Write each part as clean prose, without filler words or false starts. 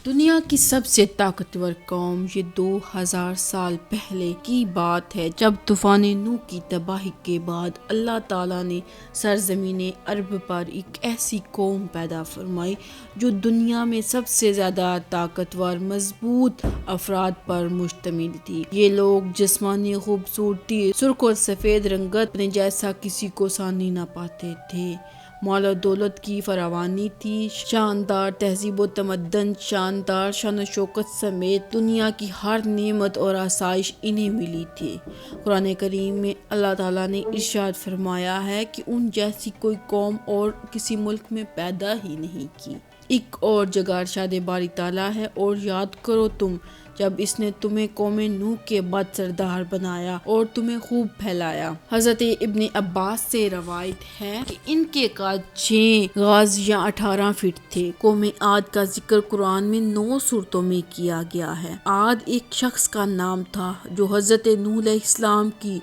دنیا کی سب سے طاقتور قوم، یہ 2000 سال پہلے کی بات ہے جب طوفان نوح کی تباہی کے بعد اللہ تعالیٰ نے سرزمین عرب پر ایک ایسی قوم پیدا فرمائی جو دنیا میں سب سے زیادہ طاقتور مضبوط افراد پر مشتمل تھی۔ یہ لوگ جسمانی خوبصورتی، سرخ اور سفید رنگت اپنے جیسا کسی کو سانی نہ پاتے تھے، مال و دولت کی فراوانی تھی، شاندار تہذیب و تمدن، شاندار شان و شوکت سمیت دنیا کی ہر نعمت اور آسائش انہیں ملی تھی۔ قرآن کریم میں اللہ تعالیٰ نے ارشاد فرمایا ہے کہ ان جیسی کوئی قوم اور کسی ملک میں پیدا ہی نہیں کی۔ ایک اور جگہ ارشاد باری تعالیٰ ہے، اور یاد کرو تم جب اس نے تمہیں قوم نوح کے بعد سردار بنایا اور تمہیں خوب پھیلایا۔ حضرت ابن عباس سے روایت ہے کہ ان کے قد 6 گز یا 18 فٹ تھے۔ قوم عاد کا ذکر قرآن میں 9 سورتوں میں کیا گیا ہے۔ عاد ایک شخص کا نام تھا جو حضرت نوح علیہ السلام کی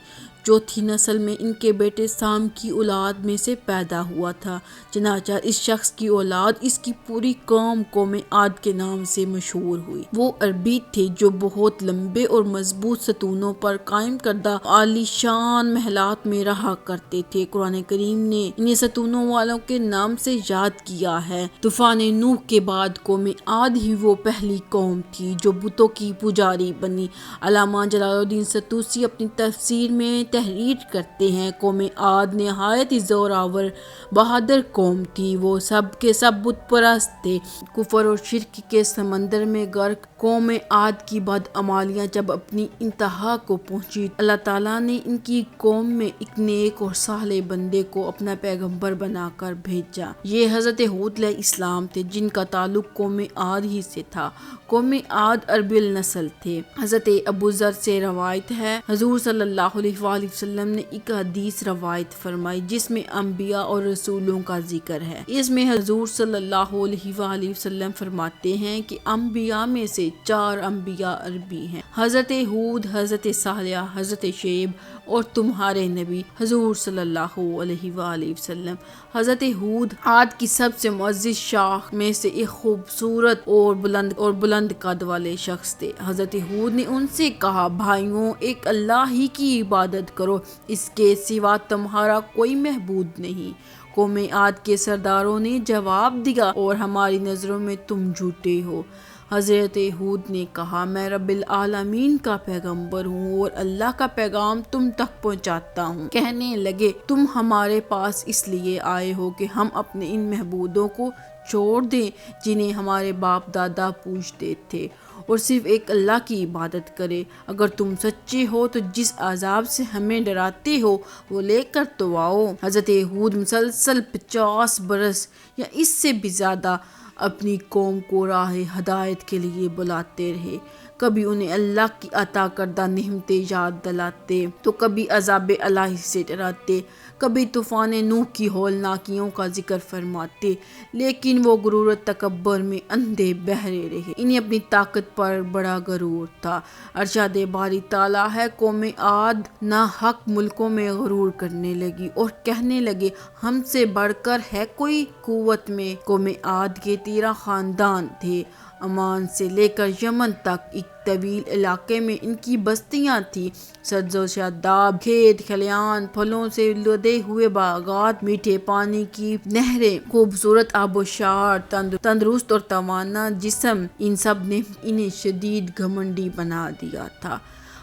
چوتھی نسل میں ان کے بیٹے سام کی اولاد میں سے پیدا ہوا تھا۔ چنانچہ اس شخص کی اولاد، اس کی پوری قوم قوم عاد کے نام سے مشہور ہوئی۔ وہ عربی تھے جو بہت لمبے اور مضبوط ستونوں پر قائم کردہ عالی شان محلات میں رہا کرتے تھے۔ قرآن کریم نے انہیں ستونوں والوں کے نام سے یاد کیا ہے۔ طوفان نوح کے بعد قوم عاد ہی وہ پہلی قوم تھی جو بتوں کی پجاری بنی۔ علامہ جلال الدین سطوسی اپنی تفسیر میں تحریر کرتے ہیں، قوم عاد نہایت زوراور بہادر قوم تھی۔ وہ سب کے سب بت پرست تھے، کفر اور شرک کے سمندر میں غرق قوم عاد کی بدعمالیاں جب اپنی انتہا کو پہنچی، اللہ تعالیٰ نے ان کی قوم میں ایک نیک اور صالح بندے کو اپنا پیغمبر بنا کر بھیجا۔ یہ حضرت ہود علیہ السلام تھے جن کا تعلق قوم عاد ہی سے تھا۔ قوم عاد عربی النسل تھے۔ حضرت ابو ذر سے روایت ہے، حضور صلی اللہ علیہ وآلہ وسلم نے ایک حدیث روایت فرمائی جس میں انبیاء اور رسولوں کا ذکر ہے۔ اس میں حضور صلی اللہ علیہ وآلہ وسلم فرماتے ہیں کہ انبیاء میں سے 4 انبیاء عربی ہیں، حضرت ہود، حضرت صالح، حضرت شعیب اور تمہارے نبی حضور صلی اللہ علیہ وآلہ وسلم۔ حضرت ہود عاد کی سب سے معزز شاخ میں سے ایک خوبصورت اور بلند قد والے شخص تھے۔ حضرت ہود نے ان سے کہا، بھائیوں، ایک اللہ ہی کی عبادت کرو، اس کے سوا تمہارا کوئی معبود نہیں۔ قوم عاد کے سرداروں نے جواب دیا، اور ہماری نظروں میں تم جھوٹے ہو۔ حضرت ہود نے کہا، میں رب العالمین کا پیغمبر ہوں اور اللہ کا پیغام تم تک پہنچاتا ہوں۔ کہنے لگے، تم ہمارے پاس اس لیے آئے ہو کہ ہم اپنے ان معبودوں کو چھوڑ دیں جنہیں ہمارے باپ دادا پوجتے تھے، اور صرف ایک اللہ کی عبادت کریں۔ اگر تم سچے ہو تو جس عذاب سے ہمیں ڈراتے ہو وہ لے کر تو آؤ۔ حضرت ہود مسلسل 50 برس یا اس سے بھی زیادہ اپنی قوم کو راہ ہدایت کے لیے بلاتے رہے۔ کبھی انہیں اللہ کی عطا کردہ نعمتیں یاد دلاتے تو کبھی عذاب الہی سے ڈراتے، کبھی طوفان نوح کی ہولناکیوں کا ذکر فرماتے، لیکن وہ غرور و تکبر میں اندھے بہرے رہے۔ انہیں اپنی طاقت پر بڑا غرور تھا۔ ارشاد باری تعالیٰ ہے، قوم عاد ناحق ملکوں میں غرور کرنے لگی اور کہنے لگے، ہم سے بڑھ کر ہے کوئی قوت میں۔ قوم عاد کے 13 خاندان تھے۔ عمان سے لے کر یمن تک ایک طویل علاقے میں ان کی بستیاں تھیں۔ سبز و شاداب کھیت کھلیان، پھلوں سے لدے ہوئے باغات، میٹھے پانی کی نہریں، خوبصورت آبوشار، تندرست اور توانا جسم، ان سب نے انہیں شدید گھمنڈی بنا دیا تھا۔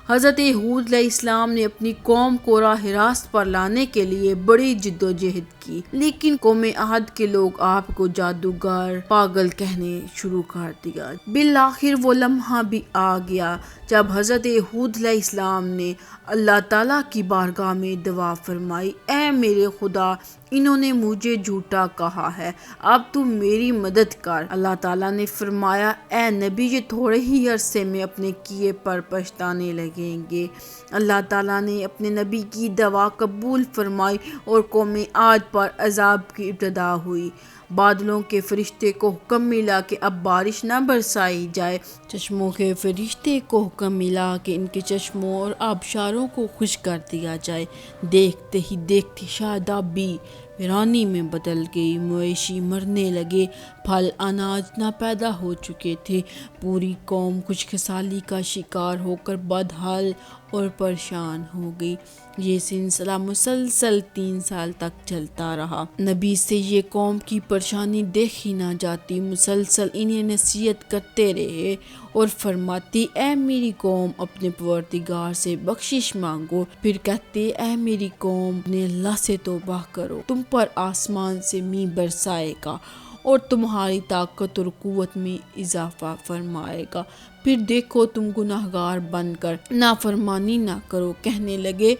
حضرت ہود علیہ السلام نے اپنی قوم کو راہ راست پر لانے کے لیے بڑی جد و جہد کی، لیکن قوم عاد کے لوگ آپ کو جادوگر، پاگل کہنے شروع کر دیا۔ بالآخر وہ لمحہ بھی آ گیا جب حضرت ہود علیہ السلام نے اللہ تعالیٰ کی بارگاہ میں دعا فرمائی، اے میرے خدا، انہوں نے مجھے جھوٹا کہا ہے، اب تو میری مدد کر۔ اللہ تعالیٰ نے فرمایا، اے نبی، یہ تھوڑے ہی عرصے میں اپنے کیے پر پچھتانے لگیں گے۔ اللہ تعالیٰ نے اپنے نبی کی دعا قبول فرمائی اور قوم عاد پر عذاب کی ابتدا ہوئی۔ بادلوں کے فرشتے کو حکم ملا کہ اب بارش نہ برسائی جائے۔ چشموں کے فرشتے کو حکم ملا کہ ان کے چشموں اور آبشاروں کو خشک کر دیا جائے۔ دیکھتے ہی دیکھتے شادابی ویرانی میں بدل گئی، مویشی مرنے لگے، پھل اناج نہ پیدا ہو چکے تھے، پوری قوم خوشحالی کا شکار ہو کر بدحال اور پریشان ہو گئی۔ یہ سلسلہ مسلسل 3 سال تک چلتا رہا۔ نبی سے یہ قوم کی پریشانی دیکھی نہ جاتی، مسلسل انہیں نصیحت کرتے رہے اور فرماتے اے میری قوم اپنے پروردگار سے بخشش مانگو، پھر کہتے اے میری قوم اپنے اللہ سے توبہ کرو، تم پر آسمان سے میںہ برسائے گا اور تمہاری طاقت اور قوت میں اضافہ فرمائے گا، پھر دیکھو تم گناہگار بن کر نافرمانی نہ کرو۔ کہنے لگے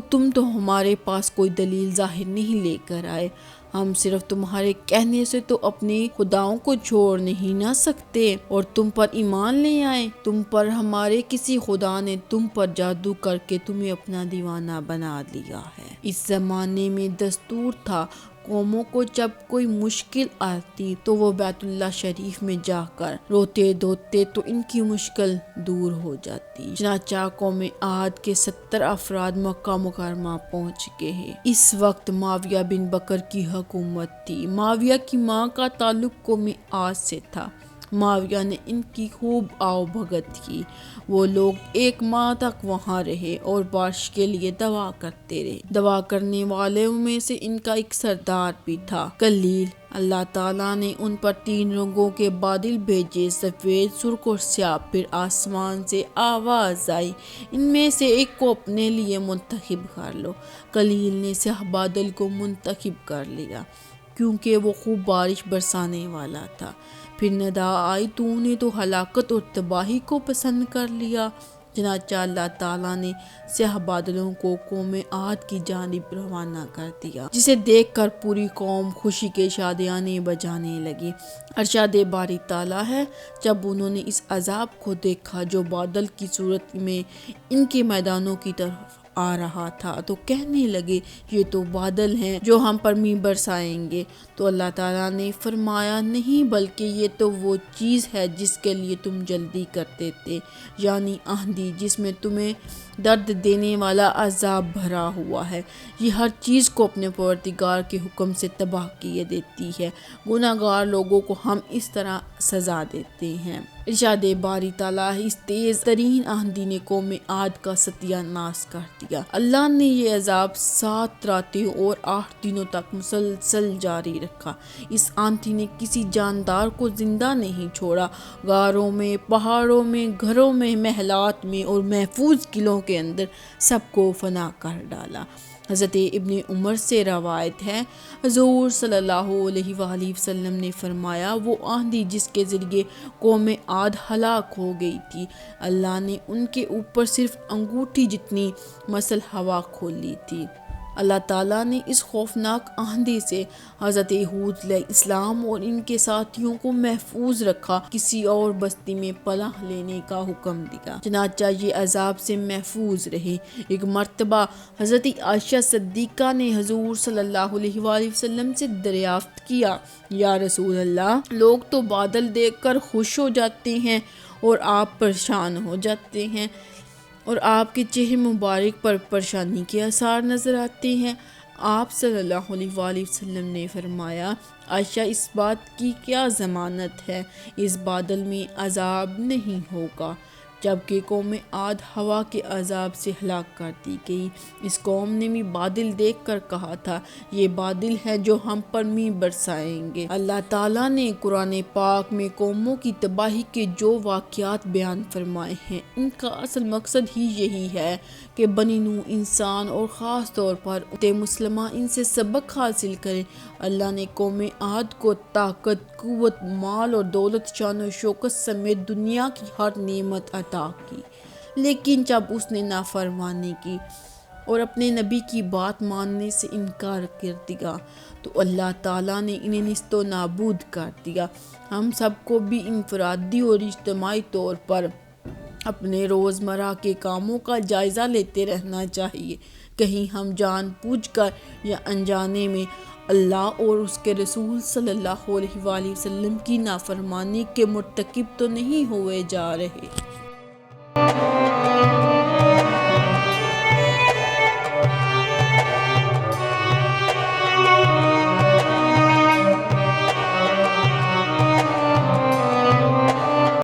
تم تو ہمارے پاس کوئی دلیل ظاہر نہیں لے کر آئے، ہم صرف تمہارے کہنے سے تو اپنے خداؤں کو چھوڑ نہیں نہ سکتے اور تم پر ایمان لے آئے۔ تم پر ہمارے کسی خدا نے تم پر جادو کر کے تمہیں اپنا دیوانہ بنا لیا ہے۔ اس زمانے میں دستور تھا قوموں کو جب کوئی مشکل آتی تو وہ بیت اللہ شریف میں جا کر روتے دھوتے تو ان کی مشکل دور ہو جاتی۔ چنانچہ قوم عاد کے 70 افراد مکہ مکرمہ پہنچ گئے ہیں۔ اس وقت معاویہ بن بکر کی حکومت تھی۔ معاویہ کی ماں کا تعلق قوم عاد سے تھا۔ معاویہ نے ان کی خوب آؤ بھگت کی۔ وہ لوگ 1 ماہ تک وہاں رہے اور بارش کے لیے دعا کرتے رہے۔ دعا کرنے والوں میں سے ان کا ایک سردار بھی تھا، کلیل۔ اللہ تعالیٰ نے ان پر 3 رنگوں کے بادل بھیجے، سفید، سرخ اور سیاہ۔ پھر آسمان سے آواز آئی، ان میں سے ایک کو اپنے لیے منتخب کر لو۔ کلیل نے سیاہ بادل کو منتخب کر لیا کیونکہ وہ خوب بارش برسانے والا تھا۔ پھر ندا آئی، تو نے تو ہلاکت اور تباہی کو پسند کر لیا۔ چنانچہ اللہ تعالیٰ نے سیاہ بادلوں کو قوم عاد کی جانب روانہ کر دیا، جسے دیکھ کر پوری قوم خوشی کے شادیانے بجانے لگی۔ ارشاد باری تعالیٰ ہے، جب انہوں نے اس عذاب کو دیکھا جو بادل کی صورت میں ان کے میدانوں کی طرف آ رہا تھا تو کہنے لگے یہ تو بادل ہیں جو ہم پر میںہ برسائیں گے۔ تو اللہ تعالیٰ نے فرمایا نہیں، بلکہ یہ تو وہ چیز ہے جس کے لیے تم جلدی کرتے تھے، یعنی آندھی جس میں تمہیں درد دینے والا عذاب بھرا ہوا ہے۔ یہ ہر چیز کو اپنے پروردگار کے حکم سے تباہ کیے دیتی ہے۔ گناہگار لوگوں کو ہم اس طرح سزا دیتے ہیں۔ ارشاد باری تعالیٰ، اس تیز ترین آندھی نے قوم عاد کا ستیہ ناش کر دیا۔ اللہ نے یہ عذاب 7 راتیں اور 8 دنوں تک مسلسل جاری رکھا۔ اس آندھی نے کسی جاندار کو زندہ نہیں چھوڑا، غاروں میں، پہاڑوں میں، گھروں میں، محلات میں اور محفوظ قلعوں کے اندر سب کو فنا کر ڈالا۔ حضرت ابن عمر سے روایت ہے، حضور صلی اللہ علیہ وآلہ وسلم نے فرمایا، وہ آندھی جس کے ذریعے قوم عاد ہلاک ہو گئی تھی، اللہ نے ان کے اوپر صرف انگوٹھی جتنی مسل ہوا کھولی تھی۔ اللہ تعالیٰ نے اس خوفناک آندھی سے حضرت ہود علیہ السلام اور ان کے ساتھیوں کو محفوظ رکھا، کسی اور بستی میں پناہ لینے کا حکم دیا، چنانچہ یہ عذاب سے محفوظ رہے۔ ایک مرتبہ حضرت عائشہ صدیقہ نے حضور صلی اللہ علیہ وآلہ وسلم سے دریافت کیا، یا رسول اللہ، لوگ تو بادل دیکھ کر خوش ہو جاتے ہیں اور آپ پریشان ہو جاتے ہیں اور آپ کے چہرے مبارک پر پریشانی کے آثار نظر آتے ہیں۔ آپ صلی اللہ علیہ وآلہ وسلم نے فرمایا، عائشہ، اس بات کی کیا ضمانت ہے اس بادل میں عذاب نہیں ہوگا؟ جبکہ قوم عاد ہوا کے عذاب سے ہلاک کر دی گئی۔ اس قوم نے بھی بادل دیکھ کر کہا تھا، یہ بادل ہے جو ہم پر میںہ برسائیں گے۔ اللہ تعالیٰ نے قرآن پاک میں قوموں کی تباہی کے جو واقعات بیان فرمائے ہیں، ان کا اصل مقصد ہی یہی ہے کہ بنی نوح انسان اور خاص طور پر امت مسلمہ ان سے سبق حاصل کریں۔ اللہ نے قوم عاد کو طاقت، قوت، مال اور دولت، شان و شوکت سمیت دنیا کی ہر نعمت عطا کی، لیکن جب اس نے نافرمانی کی اور اپنے نبی کی بات ماننے سے انکار کر دیا تو اللہ تعالیٰ نے انہیں نیست و نابود کر دیا۔ ہم سب کو بھی انفرادی اور اجتماعی طور پر اپنے روزمرہ کے کاموں کا جائزہ لیتے رہنا چاہیے، کہیں ہم جان بوجھ کر یا انجانے میں اللہ اور اس کے رسول صلی اللہ علیہ وآلہ وسلم کی نافرمانی کے مرتکب تو نہیں ہوئے جا رہے۔